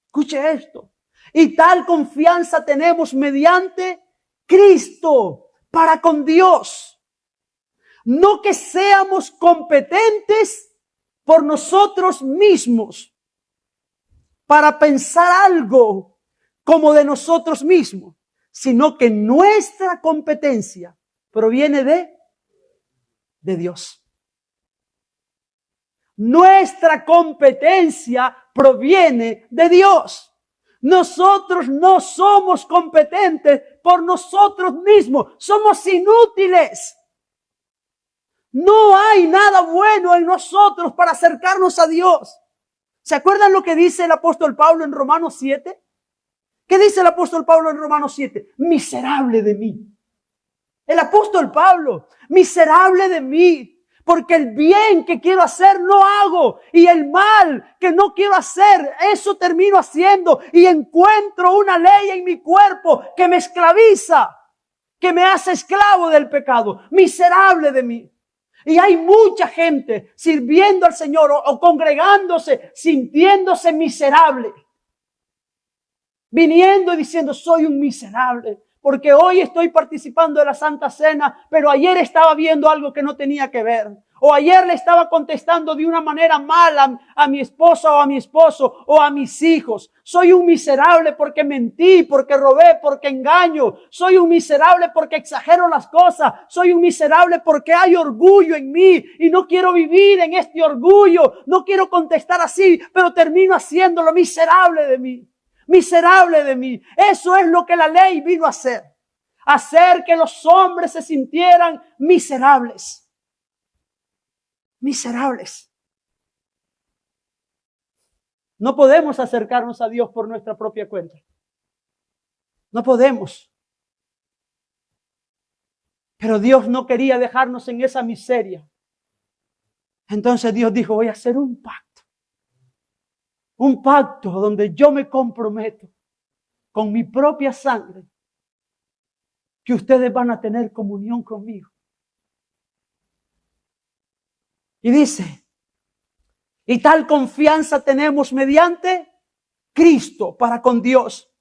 Escuche esto. Y tal confianza tenemos mediante Cristo para con Dios. No que seamos competentes por nosotros mismos para pensar algo como de nosotros mismos, sino que nuestra competencia proviene de Dios. Nuestra competencia proviene de Dios. Nosotros no somos competentes por nosotros mismos. Somos inútiles. No hay nada bueno en nosotros para acercarnos a Dios. ¿Se acuerdan lo que dice el apóstol Pablo en Romanos 7? ¿Qué dice el apóstol Pablo en Romanos 7? Miserable de mí. El apóstol Pablo, miserable de mí. Porque el bien que quiero hacer no hago. Y el mal que no quiero hacer, eso termino haciendo. Y encuentro una ley en mi cuerpo que me esclaviza. Que me hace esclavo del pecado. Miserable de mí. Y hay mucha gente sirviendo al Señor o congregándose, sintiéndose miserable. Viniendo y diciendo, soy un miserable. Porque hoy estoy participando de la Santa Cena, pero ayer estaba viendo algo que no tenía que ver. O ayer le estaba contestando de una manera mala a mi esposa o a mi esposo o a mis hijos. Soy un miserable porque mentí, porque robé, porque engaño. Soy un miserable porque exagero las cosas. Soy un miserable porque hay orgullo en mí y no quiero vivir en este orgullo. No quiero contestar así, pero termino haciéndolo. Miserable de mí. Miserable de mí. Eso es lo que la ley vino a hacer. Hacer que los hombres se sintieran miserables. Miserables. No podemos acercarnos a Dios por nuestra propia cuenta. No podemos. Pero Dios no quería dejarnos en esa miseria. Entonces Dios dijo, voy a hacer un pacto. Un pacto donde yo me comprometo con mi propia sangre que ustedes van a tener comunión conmigo. Y dice, y tal confianza tenemos mediante Cristo para con Dios.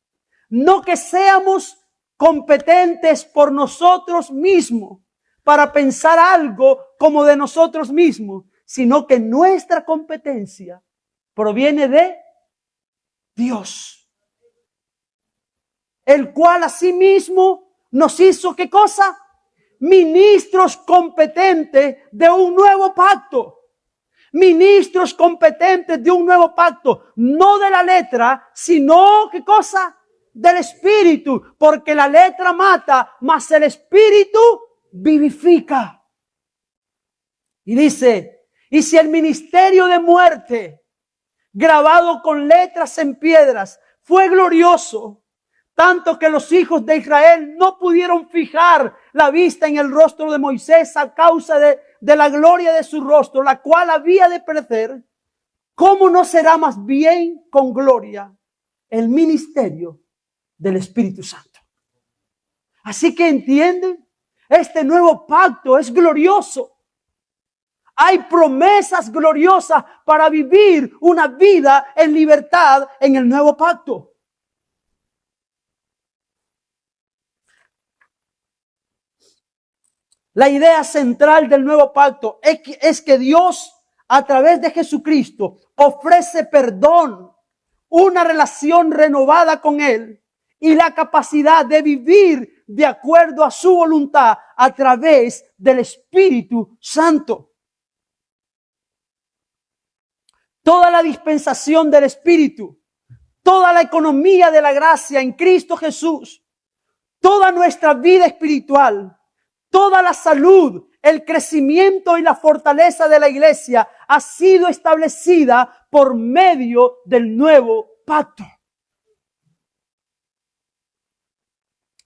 No que seamos competentes por nosotros mismos para pensar algo como de nosotros mismos, sino que nuestra competencia proviene de Dios, el cual asimismo nos hizo, ¿qué cosa? Ministros competentes de un nuevo pacto. Ministros competentes de un nuevo pacto, no de la letra, sino, ¿qué cosa? Del Espíritu, porque la letra mata, mas el Espíritu vivifica. Y dice, y si el ministerio de muerte grabado con letras en piedras fue glorioso, tanto que los hijos de Israel no pudieron fijar la vista en el rostro de Moisés a causa de la gloria de su rostro, la cual había de perecer. ¿Cómo no será más bien con gloria el ministerio del Espíritu Santo? Así que entienden, este nuevo pacto es glorioso. Hay promesas gloriosas para vivir una vida en libertad en el nuevo pacto. La idea central del nuevo pacto es que Dios, a través de Jesucristo, ofrece perdón, una relación renovada con Él y la capacidad de vivir de acuerdo a su voluntad a través del Espíritu Santo. Toda la dispensación del Espíritu, toda la economía de la gracia en Cristo Jesús, toda nuestra vida espiritual, toda la salud, el crecimiento y la fortaleza de la iglesia ha sido establecida por medio del nuevo pacto.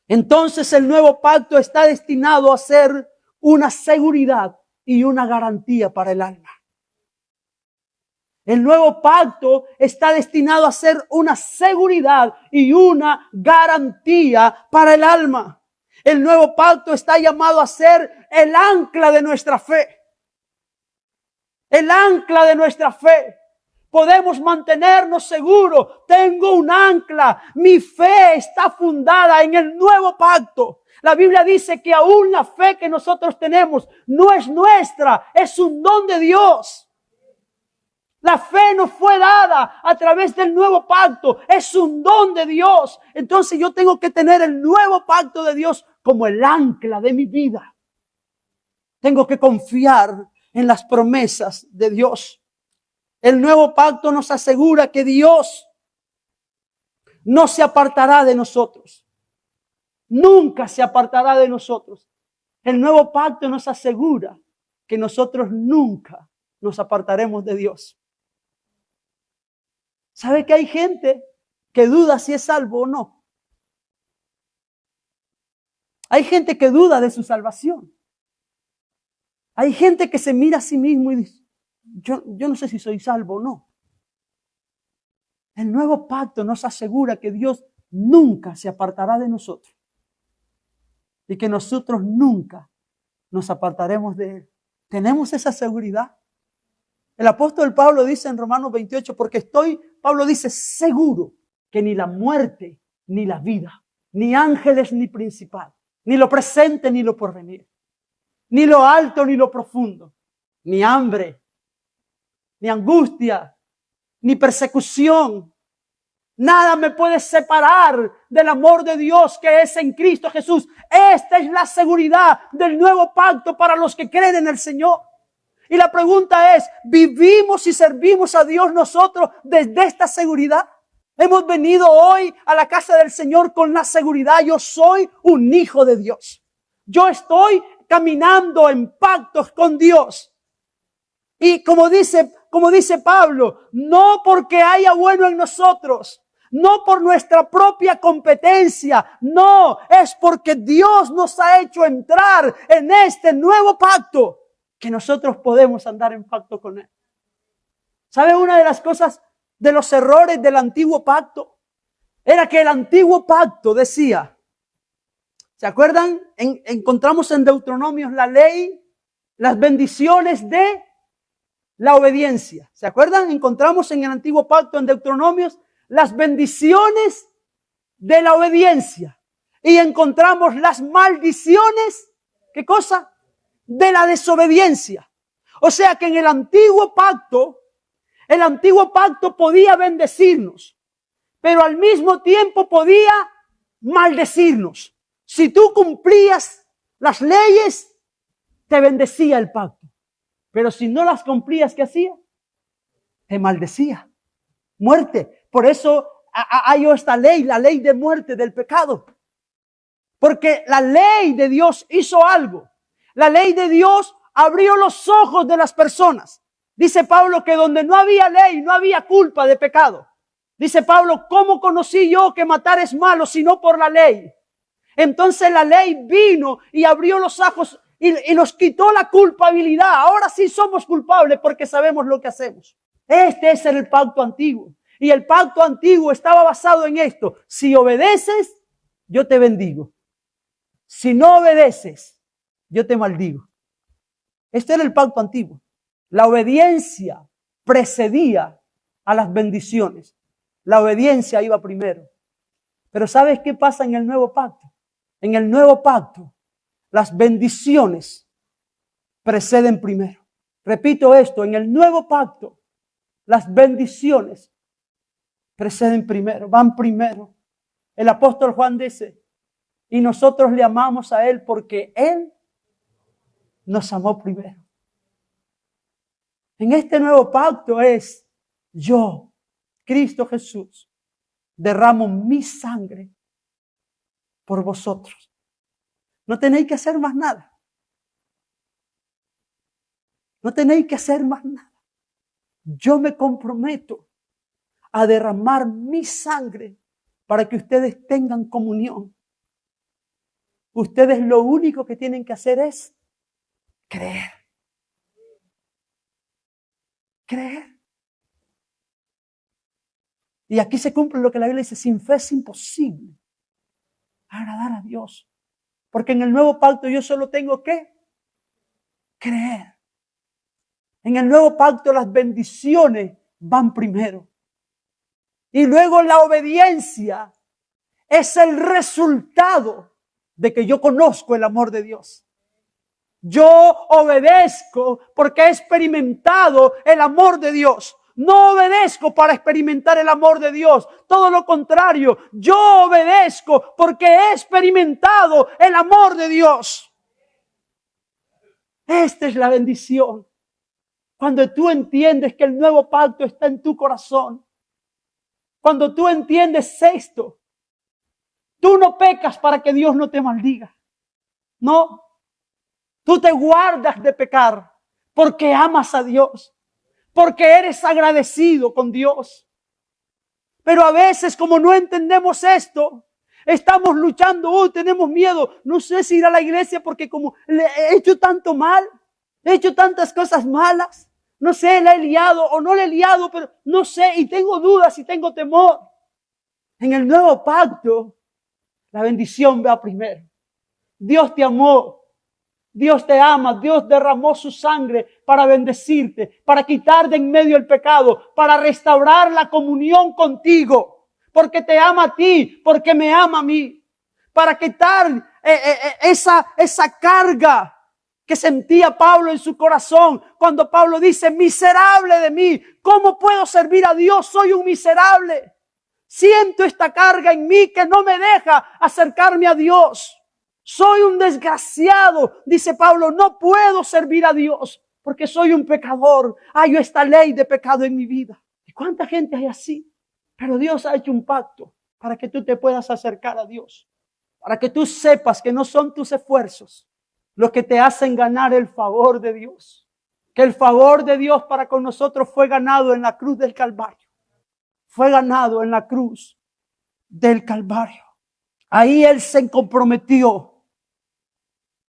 Entonces el nuevo pacto está destinado a ser una seguridad y una garantía para el alma. El nuevo pacto está destinado a ser una seguridad y una garantía para el alma. El nuevo pacto está llamado a ser el ancla de nuestra fe. El ancla de nuestra fe. Podemos mantenernos seguros. Tengo un ancla. Mi fe está fundada en el nuevo pacto. La Biblia dice que aún la fe que nosotros tenemos no es nuestra, es un don de Dios. La fe nos fue dada a través del nuevo pacto. Es un don de Dios. Entonces yo tengo que tener el nuevo pacto de Dios como el ancla de mi vida. Tengo que confiar en las promesas de Dios. El nuevo pacto nos asegura que Dios no se apartará de nosotros. Nunca se apartará de nosotros. El nuevo pacto nos asegura que nosotros nunca nos apartaremos de Dios. ¿Sabe que hay gente que duda si es salvo o no? Hay gente que duda de su salvación. Hay gente que se mira a sí mismo y dice, yo no sé si soy salvo o no. El nuevo pacto nos asegura que Dios nunca se apartará de nosotros y que nosotros nunca nos apartaremos de Él. ¿Tenemos esa seguridad? El apóstol Pablo dice en Romanos 28, Pablo dice, seguro que ni la muerte, ni la vida, ni ángeles, ni principal, ni lo presente, ni lo porvenir, ni lo alto, ni lo profundo, ni hambre, ni angustia, ni persecución, nada me puede separar del amor de Dios que es en Cristo Jesús. Esta es la seguridad del nuevo pacto para los que creen en el Señor. Y la pregunta es, ¿vivimos y servimos a Dios nosotros desde esta seguridad? Hemos venido hoy a la casa del Señor con la seguridad, yo soy un hijo de Dios. Yo estoy caminando en pactos con Dios. Y como dice Pablo, no porque haya bueno en nosotros, no por nuestra propia competencia, no, es porque Dios nos ha hecho entrar en este nuevo pacto que nosotros podemos andar en pacto con Él. ¿Sabe una de las cosas, de los errores del antiguo pacto? Era que el antiguo pacto decía, ¿se acuerdan? Encontramos en Deuteronomios la ley, las bendiciones de la obediencia. ¿Se acuerdan? Encontramos en el antiguo pacto en Deuteronomios las bendiciones de la obediencia. Y encontramos las maldiciones, ¿qué cosa? De la desobediencia. O sea que en el antiguo pacto podía bendecirnos, pero al mismo tiempo podía maldecirnos. Si tú cumplías las leyes, te bendecía el pacto. Pero si no las cumplías, ¿qué hacía? Te maldecía. Muerte. Por eso hay esta ley, la ley de muerte del pecado. Porque la ley de Dios hizo algo. La ley de Dios abrió los ojos de las personas. Dice Pablo que donde no había ley, no había culpa de pecado. Dice Pablo, ¿cómo conocí yo que matar es malo sino por la ley? Entonces la ley vino y abrió los ojos y nos quitó la culpabilidad. Ahora sí somos culpables porque sabemos lo que hacemos. Este es el pacto antiguo. Y el pacto antiguo estaba basado en esto. Si obedeces, yo te bendigo. Si no obedeces, yo te maldigo. Este era el pacto antiguo. La obediencia precedía a las bendiciones. La obediencia iba primero. Pero ¿sabes qué pasa en el nuevo pacto? En el nuevo pacto, las bendiciones preceden primero. Repito esto, en el nuevo pacto, las bendiciones preceden primero, van primero. El apóstol Juan dice, y nosotros le amamos a Él porque Él nos amó primero. En este nuevo pacto es yo, Cristo Jesús, derramo mi sangre por vosotros. No tenéis que hacer más nada. No tenéis que hacer más nada. Yo me comprometo a derramar mi sangre para que ustedes tengan comunión. Ustedes lo único que tienen que hacer es creer. Creer. Y aquí se cumple lo que la Biblia dice, sin fe es imposible agradar a Dios. Porque en el nuevo pacto yo solo tengo que creer. En el nuevo pacto las bendiciones van primero. Y luego la obediencia es el resultado de que yo conozco el amor de Dios. Yo obedezco porque he experimentado el amor de Dios. No obedezco para experimentar el amor de Dios. Todo lo contrario, yo obedezco porque he experimentado el amor de Dios. Esta es la bendición. Cuando tú entiendes que el nuevo pacto está en tu corazón. Cuando tú entiendes esto, tú no pecas para que Dios no te maldiga. No. Tú te guardas de pecar porque amas a Dios. Porque eres agradecido con Dios. Pero a veces, como no entendemos esto, estamos luchando, tenemos miedo. No sé si ir a la iglesia porque como le he hecho tanto mal, he hecho tantas cosas malas. No sé, la he liado o no la he liado, pero no sé, y tengo dudas y tengo temor. En el nuevo pacto, la bendición va primero. Dios te amó. Dios te ama, Dios derramó su sangre para bendecirte, para quitar de en medio el pecado, para restaurar la comunión contigo, porque te ama a ti, porque me ama a mí, para quitar esa carga que sentía Pablo en su corazón, cuando Pablo dice, miserable de mí, ¿cómo puedo servir a Dios? Soy un miserable. Siento esta carga en mí que no me deja acercarme a Dios. Soy un desgraciado, dice Pablo, no puedo servir a Dios porque soy un pecador. Hay esta ley de pecado en mi vida. ¿Y cuánta gente hay así? Pero Dios ha hecho un pacto para que tú te puedas acercar a Dios. Para que tú sepas que no son tus esfuerzos los que te hacen ganar el favor de Dios. Que el favor de Dios para con nosotros fue ganado en la cruz del Calvario. Fue ganado en la cruz del Calvario. Ahí Él se comprometió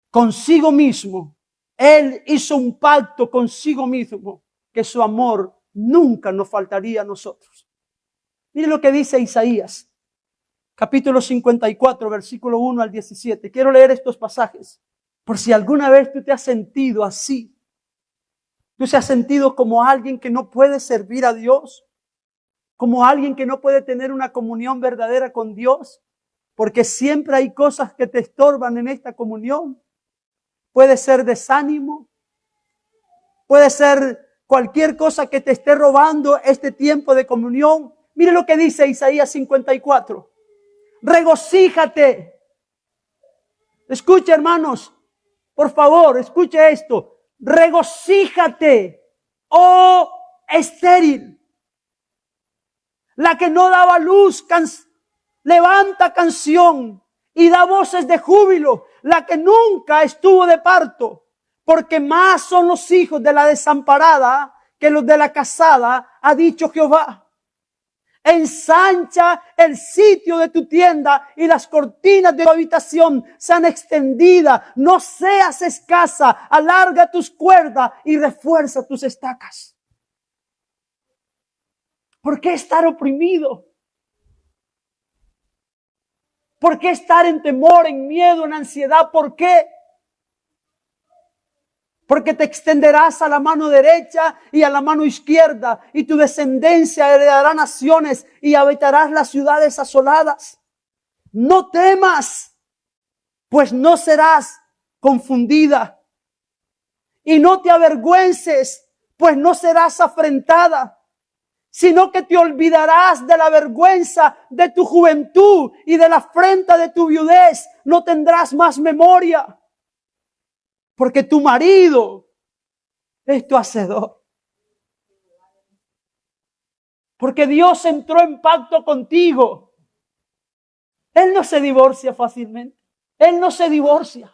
consigo mismo. Él hizo un pacto consigo mismo que su amor nunca nos faltaría a nosotros. Mire lo que dice Isaías, capítulo 54, versículo 1 al 17. Quiero leer estos pasajes por si alguna vez tú te has sentido así. Tú te has sentido como alguien que no puede servir a Dios, como alguien que no puede tener una comunión verdadera con Dios, porque siempre hay cosas que te estorban en esta comunión. Puede ser desánimo, puede ser cualquier cosa que te esté robando este tiempo de comunión. Mire lo que dice Isaías 54. Regocíjate. Escuche, hermanos, por favor, escuche esto. Regocíjate, oh estéril, la que no daba luz, levanta canción y da voces de júbilo, la que nunca estuvo de parto, porque más son los hijos de la desamparada que los de la casada, ha dicho Jehová. Ensancha el sitio de tu tienda y las cortinas de tu habitación sean extendidas. No seas escasa, alarga tus cuerdas y refuerza tus estacas. ¿Por qué estar oprimido? ¿Por qué estar en temor, en miedo, en ansiedad? ¿Por qué? Porque te extenderás a la mano derecha y a la mano izquierda, y tu descendencia heredará naciones y habitarás las ciudades asoladas. No temas, pues no serás confundida. Y no te avergüences, pues no serás afrentada, sino que te olvidarás de la vergüenza de tu juventud y de la afrenta de tu viudez. No tendrás más memoria, porque tu marido es tu hacedor. Porque Dios entró en pacto contigo. Él no se divorcia fácilmente. Él no se divorcia.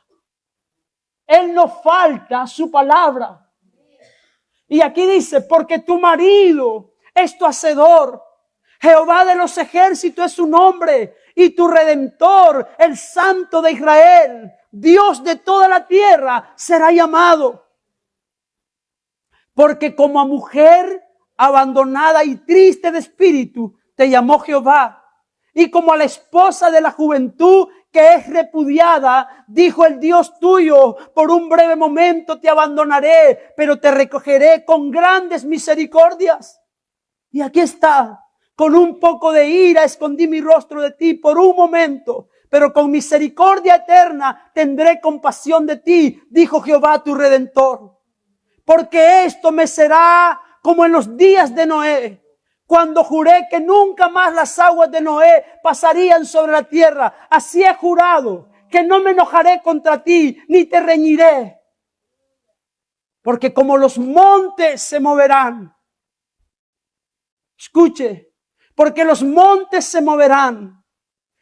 Él no falta a su palabra. Y aquí dice, porque tu marido es tu hacedor. Jehová de los ejércitos es su nombre. Y tu redentor, el Santo de Israel, Dios de toda la tierra, será llamado. Porque como a mujer abandonada y triste de espíritu, te llamó Jehová. Y como a la esposa de la juventud que es repudiada, dijo el Dios tuyo, por un breve momento te abandonaré, pero te recogeré con grandes misericordias. Y aquí está, con un poco de ira escondí mi rostro de ti por un momento, pero con misericordia eterna tendré compasión de ti, dijo Jehová tu Redentor. Porque esto me será como en los días de Noé, cuando juré que nunca más las aguas de Noé pasarían sobre la tierra. Así he jurado que no me enojaré contra ti, ni te reñiré. Porque como los montes se moverán, escuche, porque los montes se moverán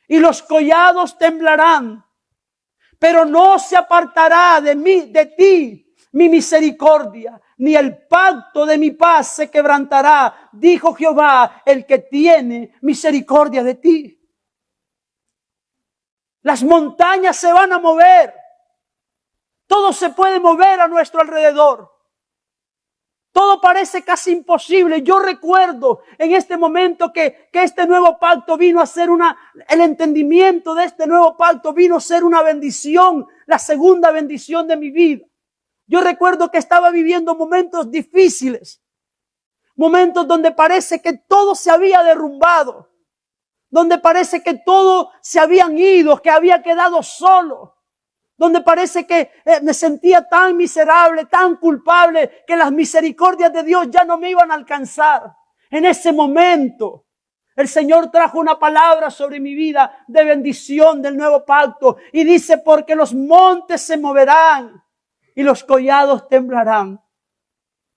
y los collados temblarán, pero no se apartará de ti mi misericordia, ni el pacto de mi paz se quebrantará, dijo Jehová, el que tiene misericordia de ti. Las montañas se van a mover. Todo se puede mover a nuestro alrededor. Todo parece casi imposible. Yo recuerdo en este momento que este nuevo pacto vino a ser el entendimiento de este nuevo pacto vino a ser una bendición, la segunda bendición de mi vida. Yo recuerdo que estaba viviendo momentos difíciles, momentos donde parece que todo se había derrumbado, donde parece que todos se habían ido, que había quedado solo, donde parece que me sentía tan miserable, tan culpable, que las misericordias de Dios ya no me iban a alcanzar. En ese momento, el Señor trajo una palabra sobre mi vida de bendición del nuevo pacto y dice, porque los montes se moverán y los collados temblarán,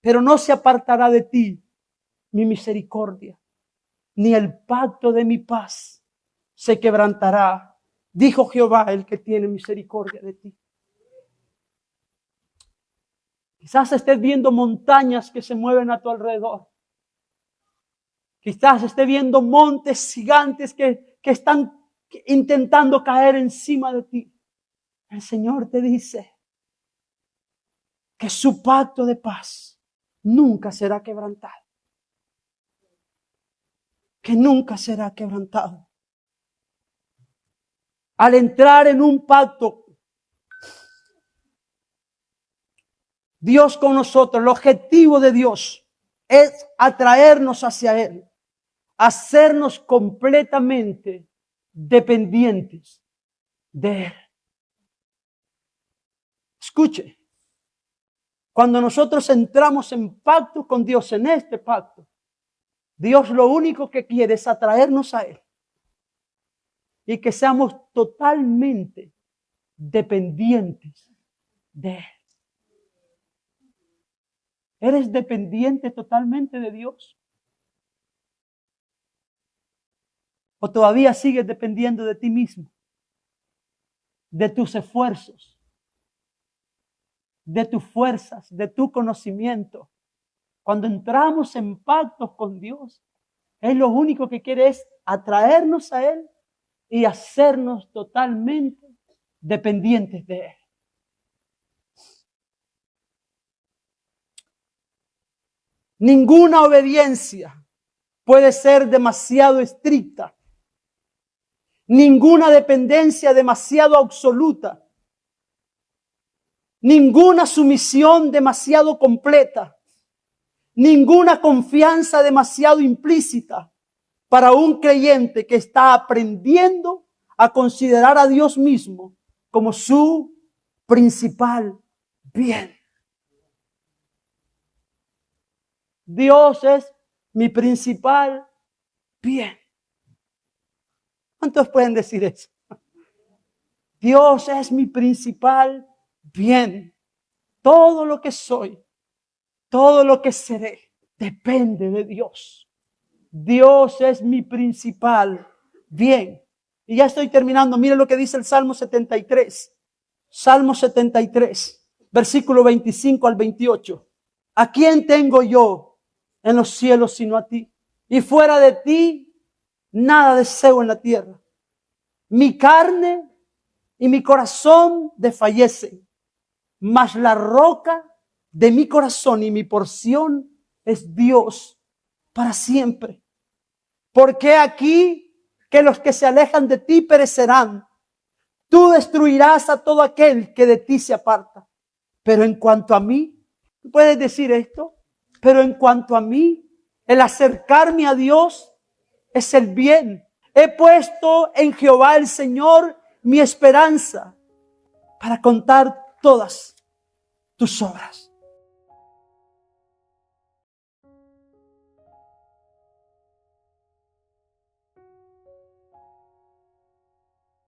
pero no se apartará de ti mi misericordia, ni el pacto de mi paz se quebrantará, dijo Jehová, el que tiene misericordia de ti. Quizás estés viendo montañas que se mueven a tu alrededor. Quizás estés viendo montes gigantes que están intentando caer encima de ti. El Señor te dice que su pacto de paz nunca será quebrantado. Que nunca será quebrantado. Al entrar en un pacto, Dios con nosotros, el objetivo de Dios es atraernos hacia Él, hacernos completamente dependientes de Él. Escuche, cuando nosotros entramos en pacto con Dios, en este pacto, Dios lo único que quiere es atraernos a Él y que seamos totalmente dependientes de Él. ¿Eres dependiente totalmente de Dios? ¿O todavía sigues dependiendo de ti mismo? De tus esfuerzos, de tus fuerzas, de tu conocimiento. Cuando entramos en pactos con Dios, Él lo único que quiere es atraernos a Él y hacernos totalmente dependientes de Él. Ninguna obediencia puede ser demasiado estricta. Ninguna dependencia demasiado absoluta. Ninguna sumisión demasiado completa. Ninguna confianza demasiado implícita para un creyente que está aprendiendo a considerar a Dios mismo como su principal bien. Dios es mi principal bien. ¿Cuántos pueden decir eso? Dios es mi principal bien. Todo lo que soy, todo lo que seré, depende de Dios. Dios es mi principal bien. Y ya estoy terminando. Mire lo que dice el Salmo 73. Salmo 73, versículo 25 al 28. ¿A quién tengo yo en los cielos sino a ti? Y fuera de ti, nada deseo en la tierra. Mi carne y mi corazón desfallecen, mas la roca de mi corazón y mi porción es Dios para siempre. Porque aquí que los que se alejan de ti perecerán. Tú destruirás a todo aquel que de ti se aparta. Pero en cuanto a mí, ¿tú puedes decir esto? Pero en cuanto a mí, el acercarme a Dios es el bien. He puesto en Jehová el Señor mi esperanza para contar todas tus obras.